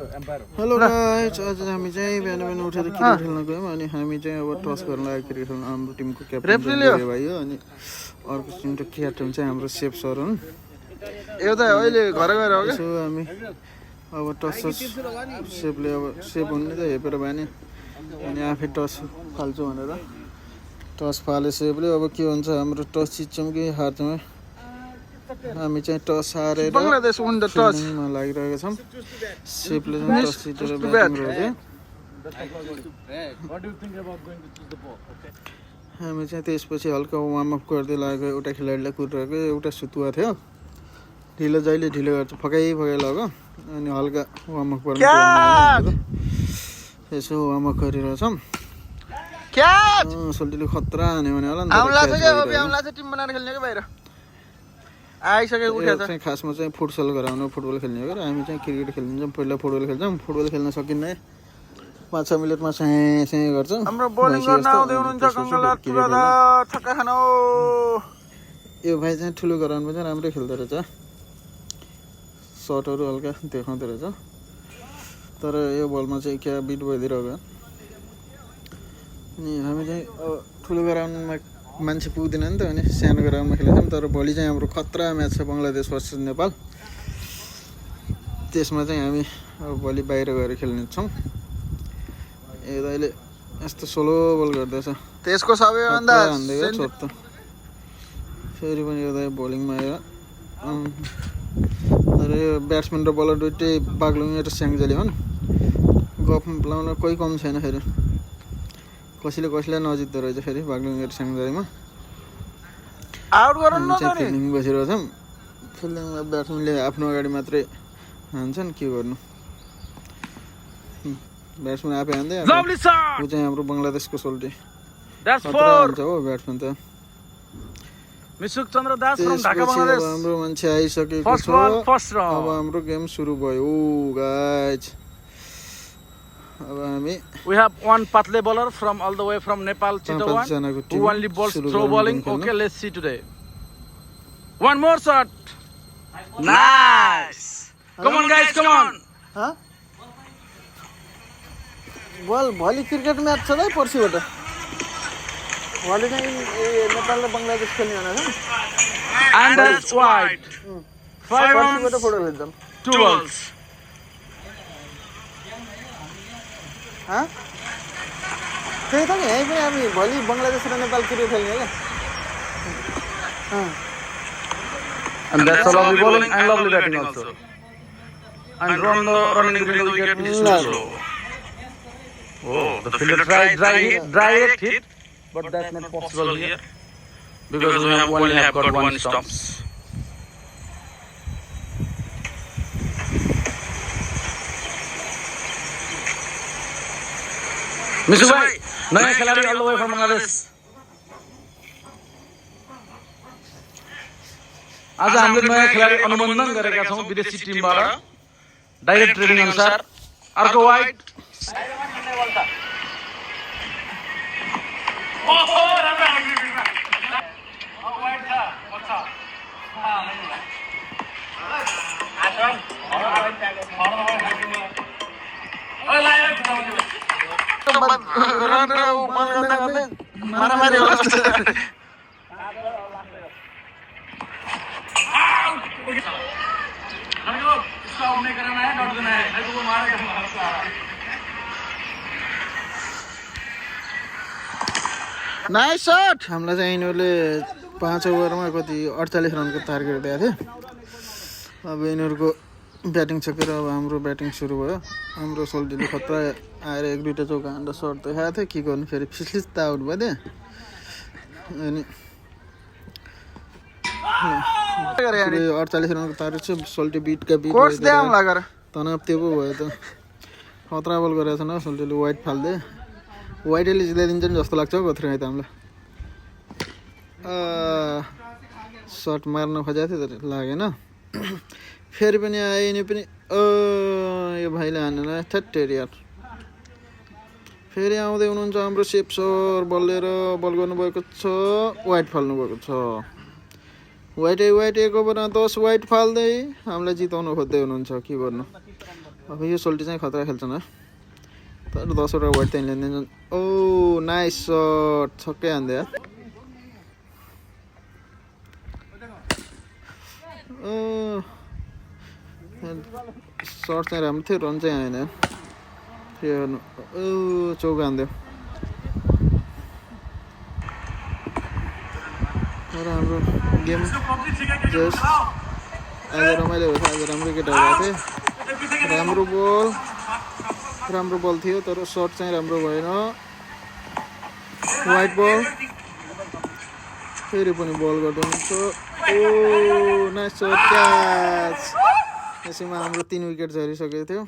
Hello guys, आज हामी चाहिँ बिहान बिहान उठेर क्रिकेट खेल्न गयौँ अनि हामी चाहिँ अब टस गर्न लाग्यो क्रिकेट खेल्न। हाम्रो टिमको क्याप्टन चाहिँ भाइ हो अनि अर्को टिमको क्याप्टन चाहिँ हाम्रो सेफ सर हुन्। एउटा अहिले घर गएर हो यसो हामी अब टस सेफले अब सेफ हुने त हेपेर भने अनि आफै टस फाल्छु भनेर टस फाले सेफले। अब के हुन्छ, हाम्रो टस जित्छौँ कि हार्छौँ। हामी चाहिँ टस हारेर बङ्गलादेश विन द टस मा लागिरहेका छौँ। सेफले चाहिँ टस जितेर ब्याटिङ गर्छ। हामी चाहिँ त्यसपछि हल्का वार्मअप गर्दै लाग्यो। एउटा खेलाडीलाई कुदिरहेको, एउटा सुतुवा थियो। ढिलो जहिले ढिलो गर्छ, फकाइ लग्यो अनि हल्का वार्मअप गर्नु यसो वार्मअप गरिरहेछौँ। सोल्टीले खतरा हान्यो भने होला नि त टिम बनाएर खेल्ने के बाहिर आइसकेको उठेछ। चाहिँ खासमा चाहिँ फुटसल गराउनु, फुटबल खेल्ने हो। हामी चाहिँ क्रिकेट खेल्छौँ, पहिला फुटबल खेल्छौँ। फुटबल खेल्न सकिन्न, 5-6 मिनटमा स्याँ स्याँ गर्छ। हाम्रो बोलिङ गर्न आउँदै हुनुहुन्छ गङ्गला तुरादा छक्का खानु। यो भाइ चाहिँ ठुलो ग्राउन्डमा चाहिँ राम्रै खेल्दो रहेछ, सर्टहरू हल्का देखाउँदो रहेछ। तर यो बलमा चाहिँ क्या बिट भइदिरहेको। अनि हामी चाहिँ ठुलो ग्राउन्डमा मान्छे पुग्दैन नि त, अनि सानो ग्राउन्डमा खेल्छौँ। तर भोलि चाहिँ हाम्रो खतरा म्याच छ, बङ्गलादेश भर्सेस नेपाल। त्यसमा चाहिँ हामी अब भोलि बाहिर गएर खेल्नेछौँ। अहिले यस्तो स्लो बल गर्दैछ, त्यसको सबैभन्दा छोट त फेरि पनि यो बोलिङमा आयो। तर यो ब्याट्सम्यान र बलर दुइटै बाग्लुङ र स्याङ्जाली हुन्। गफ लाउन कोही कम छैन। फेरि कसैले कसैलाई नजित्दो रहेछ फेरि बाग्लुङ र स्याङ्जालीमा। आउट गराउनु न त नि फिल्डिङ बसिरहेछौँ। फिल्डिङमा ब्याट्सम्यानले आफ्नो अगाडि मात्रै हान्छन्, के गर्नु। ब्याट्सम्यान आफै हान्दै ऊ चाहिँ हाम्रो बङ्गलादेशको सोल्टी हान्छ हो ब्याट्सम्यान त। मिसुक चन्द्र दास फ्रम ढाका बङ्गलादेश। हाम्रो मान्छे आइसकेको छ। अब हाम्रो गेम सुरु भयो गाइज। अब हामी we have one patle bowler from all the way from Nepal, Chittagong, who only bowls throw bowling. Okay, let's see today. One more shot. Nice. Come on guys, come on. बल भोलि cricket match छ है पर्सिबाट। भोलि चाहिँ नेपाल र बङ्गलादेश खेल्ने भनेर And that's wide. 5 runs, football खेल्छौँ। 2 balls. त्यही त नि, यहीँ पनि हामी भोलि बङ्गलादेश र नेपाल क्रिकेट खेल्ने क्या। And that's a lovely bowling and lovely batting also. And running between the wicket is too slow. Oh, the fielder tried direct hit, but that's not possible here because we only have got one stumps. मिसु भाइ, नयाँ खेलाडी all the way from Bangladesh. आज हामीले नयाँ खेलाडी अनुबन्धन गरेका छौँ विदेशी टिमबाट डाइरेक्ट ट्रेनिङ अनुसार। अर्को वाइड। मारामारी होला जस्तो। Nice shut. हामीलाई चाहिँ यिनीहरूले 5 ओभरमा कति 48 रनको टार्गेट दिएको थियो। अब यिनीहरूको ब्याटिङ सकेर अब हाम्रो ब्याटिङ सुरु भयो। हाम्रो सोल्टीले खतरा आएर 1-2टा चौका हान्दा सर्ट देखाएको थियो। के गर्नु, फेरि फिस्लिस त आउट भयो। अनि 48 रनको टार्गेट छ। सोल्टी बिटका बिट तनाव त्यो पो भयो त। खतरा बल गरेको छ न सोल्टीले। वाइट फाल्दै वाइटले जिताइदिन्छ नि जस्तो लाग्छ हौ कत्रो त हामीलाई। सर्ट मार्न खोजेको थियो तर लागेन। फेरि पनि आयो नि पनि। यो भाइले हानेन थेटेर यार। फेरि आउँदै हुनुहुन्छ हाम्रो सेफ सर। बल गर्नुभएको छ, वाइट फाल्नुभएको छ। वाइट 1 ओभरमा 10 वाइट फाल्दै हामीलाई जिताउन खोज्दै हुनुहुन्छ। के गर्नु, अब यो सोल्टी चाहिँ खतरा खेल्छन् तर 10 वटा वाइड त्यही लिँदैन ओ नाइस सट छक्कै हान्दै यार सट चाहिँ राम्रो थियो रन चाहिँ आएन त्यो चौका हान्दियो र हाम्रो गेम जस्ट आज रमाइलो भयो आज राम्रो केटाहरू आएको थियो राम्रो बल थियो तर सट चाहिँ राम्रो भएन वाइट बल फेरि पनि बल गर्दै हुन्छ ओ नाइस सट क्याच यसैमा हाम्रो 3 विकेट झरिसकेको थियो